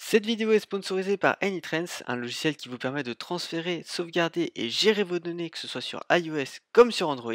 Cette vidéo est sponsorisée par AnyTrans, un logiciel qui vous permet de transférer, sauvegarder et gérer vos données, que ce soit sur iOS comme sur Android.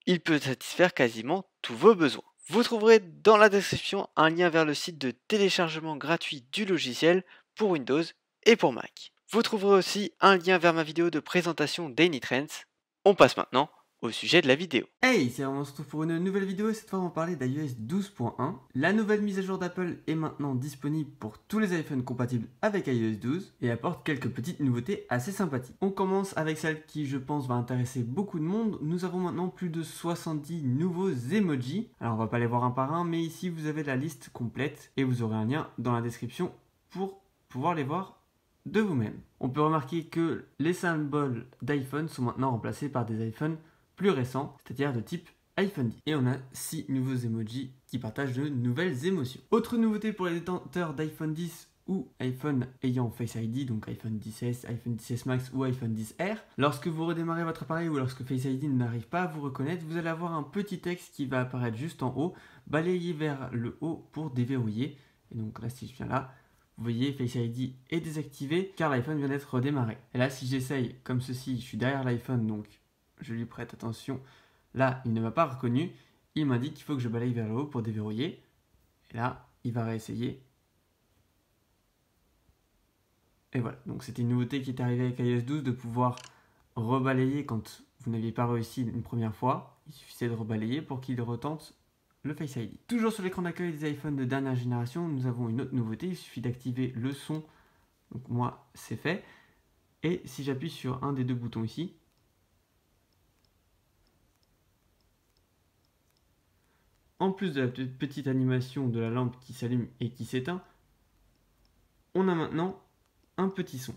Il peut satisfaire quasiment tous vos besoins. Vous trouverez dans la description un lien vers le site de téléchargement gratuit du logiciel pour Windows et pour Mac. Vous trouverez aussi un lien vers ma vidéo de présentation d'AnyTrans. On passe maintenant au sujet de la vidéo. Hey, on se retrouve pour une nouvelle vidéo et cette fois on va parler d'iOS 12.1. La nouvelle mise à jour d'Apple est maintenant disponible pour tous les iPhones compatibles avec iOS 12 et apporte quelques petites nouveautés assez sympathiques. On commence avec celle qui je pense va intéresser beaucoup de monde. Nous avons maintenant plus de 70 nouveaux emojis. Alors on va pas les voir un par un, mais ici vous avez la liste complète et vous aurez un lien dans la description pour pouvoir les voir de vous-même. On peut remarquer que les symboles d'iPhone sont maintenant remplacés par des iPhones plus récents, c'est-à-dire de type iPhone 10. Et on a 6 nouveaux emojis qui partagent de nouvelles émotions. Autre nouveauté pour les détenteurs d'iPhone 10 ou iPhone ayant Face ID, donc iPhone 10s, iPhone 10s Max ou iPhone 10R. Lorsque vous redémarrez votre appareil ou lorsque Face ID n'arrive pas à vous reconnaître, vous allez avoir un petit texte qui va apparaître juste en haut, balayé vers le haut pour déverrouiller. Et donc là, si je viens là, vous voyez, Face ID est désactivé car l'iPhone vient d'être redémarré. Et là, si j'essaye comme ceci, je suis derrière l'iPhone, donc je lui prête attention. Là, il ne m'a pas reconnu. Il m'indique qu'il faut que je balaye vers le haut pour déverrouiller. Et là, il va réessayer. Et voilà. Donc, c'était une nouveauté qui est arrivée avec iOS 12 de pouvoir rebalayer quand vous n'aviez pas réussi une première fois. Il suffisait de rebalayer pour qu'il retente le Face ID. Toujours sur l'écran d'accueil des iPhones de dernière génération, nous avons une autre nouveauté. Il suffit d'activer le son. Donc, moi, c'est fait. Et si j'appuie sur un des deux boutons ici, en plus de la petite animation de la lampe qui s'allume et qui s'éteint, on a maintenant un petit son.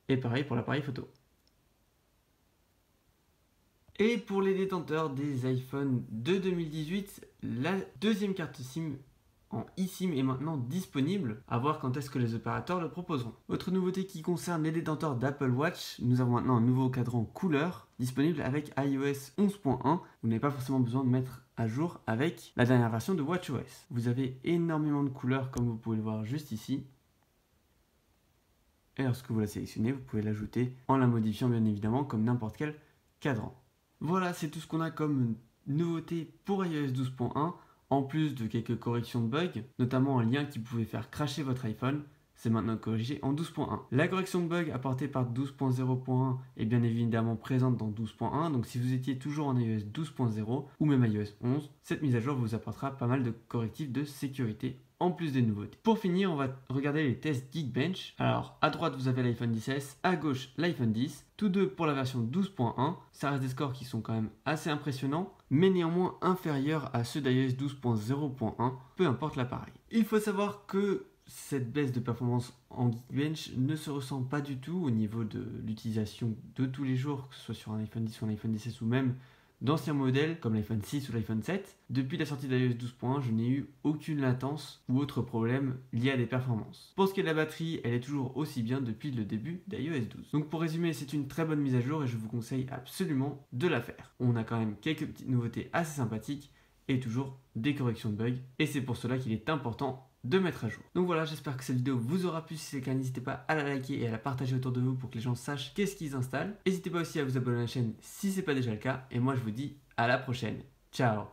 Et pareil pour l'appareil photo. Et pour les détenteurs des iPhones de 2018, la deuxième carte SIM en eSIM est maintenant disponible, à voir quand est-ce que les opérateurs le proposeront. Autre nouveauté qui concerne les détenteurs d'Apple Watch, nous avons maintenant un nouveau cadran couleur disponible avec iOS 11.1. Vous n'avez pas forcément besoin de mettre à jour avec la dernière version de WatchOS. Vous avez énormément de couleurs comme vous pouvez le voir juste ici. Et lorsque vous la sélectionnez, vous pouvez l'ajouter en la modifiant bien évidemment comme n'importe quel cadran. Voilà, c'est tout ce qu'on a comme nouveauté pour iOS 12.1. En plus de quelques corrections de bugs, notamment un lien qui pouvait faire crasher votre iPhone, c'est maintenant corrigé en 12.1. La correction de bugs apportée par 12.0.1 est bien évidemment présente dans 12.1, donc si vous étiez toujours en iOS 12.0 ou même iOS 11, cette mise à jour vous apportera pas mal de correctifs de sécurité en plus des nouveautés. Pour finir, on va regarder les tests Geekbench. Alors, à droite, vous avez l'iPhone 10s, à gauche, l'iPhone 10, tous deux pour la version 12.1. Ça reste des scores qui sont quand même assez impressionnants, mais néanmoins inférieurs à ceux d'iOS 12.0.1, peu importe l'appareil. Il faut savoir que cette baisse de performance en Geekbench ne se ressent pas du tout au niveau de l'utilisation de tous les jours, que ce soit sur un iPhone 10 ou un iPhone 10s ou même d'anciens modèles comme l'iPhone 6 ou l'iPhone 7. Depuis la sortie d'iOS 12.1, je n'ai eu aucune latence ou autre problème lié à des performances. Pour ce qui est de la batterie, elle est toujours aussi bien depuis le début d'iOS 12. Donc pour résumer, c'est une très bonne mise à jour et je vous conseille absolument de la faire. On a quand même quelques petites nouveautés assez sympathiques et toujours des corrections de bugs, et c'est pour cela qu'il est important de mettre à jour. Donc voilà, j'espère que cette vidéo vous aura plu. Si c'est le cas, n'hésitez pas à la liker et à la partager autour de vous pour que les gens sachent qu'est-ce qu'ils installent. N'hésitez pas aussi à vous abonner à la chaîne si ce n'est pas déjà le cas. Et moi je vous dis à la prochaine. Ciao.